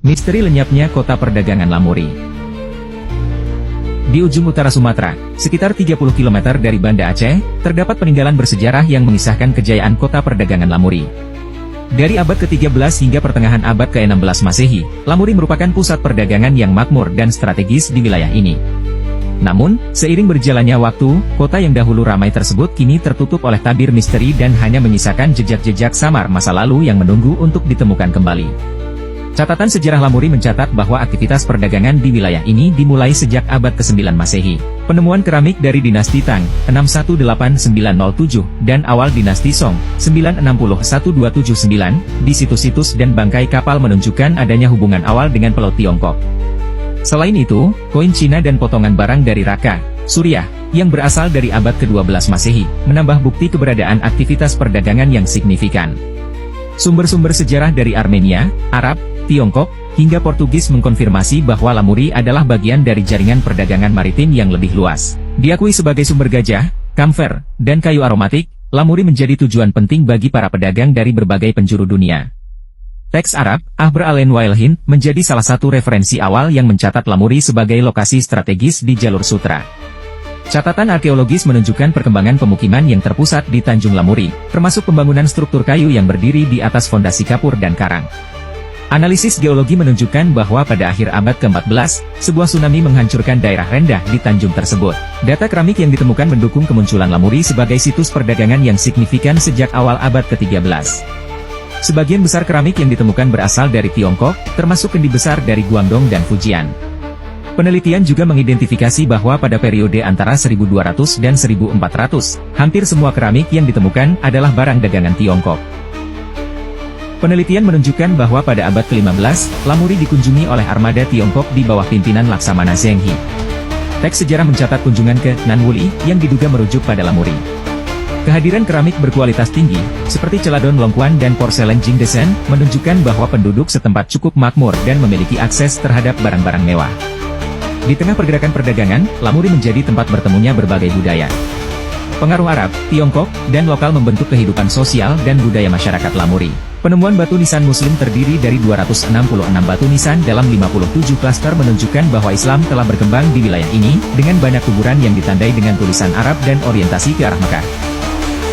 Misteri lenyapnya kota perdagangan Lamuri. Di ujung utara Sumatera, sekitar 30 km dari Banda Aceh, terdapat peninggalan bersejarah yang mengisahkan kejayaan kota perdagangan Lamuri. Dari abad ke-13 hingga pertengahan abad ke-16 Masehi, Lamuri merupakan pusat perdagangan yang makmur dan strategis di wilayah ini. Namun, seiring berjalannya waktu, kota yang dahulu ramai tersebut kini tertutup oleh tabir misteri dan hanya menyisakan jejak-jejak samar masa lalu yang menunggu untuk ditemukan kembali. Catatan sejarah Lamuri mencatat bahwa aktivitas perdagangan di wilayah ini dimulai sejak abad ke-9 Masehi. Penemuan keramik dari dinasti Tang, 618907, dan awal dinasti Song, 961279, di situs-situs dan bangkai kapal menunjukkan adanya hubungan awal dengan Pulau Tiongkok. Selain itu, koin Cina dan potongan barang dari Raqqa, Suriah, yang berasal dari abad ke-12 Masehi, menambah bukti keberadaan aktivitas perdagangan yang signifikan. Sumber-sumber sejarah dari Armenia, Arab, Tiongkok, hingga Portugis mengkonfirmasi bahwa Lamuri adalah bagian dari jaringan perdagangan maritim yang lebih luas. Diakui sebagai sumber gajah, kamfer, dan kayu aromatik, Lamuri menjadi tujuan penting bagi para pedagang dari berbagai penjuru dunia. Teks Arab, Ahr al-Wailhin, menjadi salah satu referensi awal yang mencatat Lamuri sebagai lokasi strategis di jalur sutra. Catatan arkeologis menunjukkan perkembangan pemukiman yang terpusat di Tanjung Lamuri, termasuk pembangunan struktur kayu yang berdiri di atas fondasi kapur dan karang. Analisis geologi menunjukkan bahwa pada akhir abad ke-14, sebuah tsunami menghancurkan daerah rendah di Tanjung tersebut. Data keramik yang ditemukan mendukung kemunculan Lamuri sebagai situs perdagangan yang signifikan sejak awal abad ke-13. Sebagian besar keramik yang ditemukan berasal dari Tiongkok, termasuk kendi besar dari Guangdong dan Fujian. Penelitian juga mengidentifikasi bahwa pada periode antara 1200 dan 1400, hampir semua keramik yang ditemukan adalah barang dagangan Tiongkok. Penelitian menunjukkan bahwa pada abad ke-15, Lamuri dikunjungi oleh armada Tiongkok di bawah pimpinan Laksamana Zhenghe. Teks sejarah mencatat kunjungan ke Nanwuli yang diduga merujuk pada Lamuri. Kehadiran keramik berkualitas tinggi, seperti celadon Longquan dan porselen Jingdesen, menunjukkan bahwa penduduk setempat cukup makmur dan memiliki akses terhadap barang-barang mewah. Di tengah pergerakan perdagangan, Lamuri menjadi tempat bertemunya berbagai budaya. Pengaruh Arab, Tiongkok, dan lokal membentuk kehidupan sosial dan budaya masyarakat Lamuri. Penemuan batu nisan Muslim terdiri dari 266 batu nisan dalam 57 klaster menunjukkan bahwa Islam telah berkembang di wilayah ini, dengan banyak kuburan yang ditandai dengan tulisan Arab dan orientasi ke arah Mekah.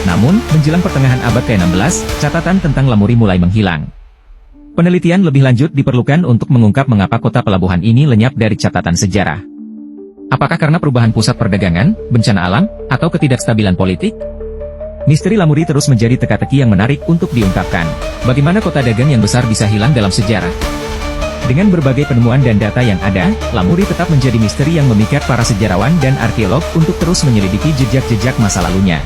Namun, menjelang pertengahan abad ke-16, catatan tentang Lamuri mulai menghilang. Penelitian lebih lanjut diperlukan untuk mengungkap mengapa kota pelabuhan ini lenyap dari catatan sejarah. Apakah karena perubahan pusat perdagangan, bencana alam, atau ketidakstabilan politik? Misteri Lamuri terus menjadi teka-teki yang menarik untuk diungkapkan. Bagaimana kota dagang yang besar bisa hilang dalam sejarah? Dengan berbagai penemuan dan data yang ada, Lamuri tetap menjadi misteri yang memikat para sejarawan dan arkeolog untuk terus menyelidiki jejak-jejak masa lalunya.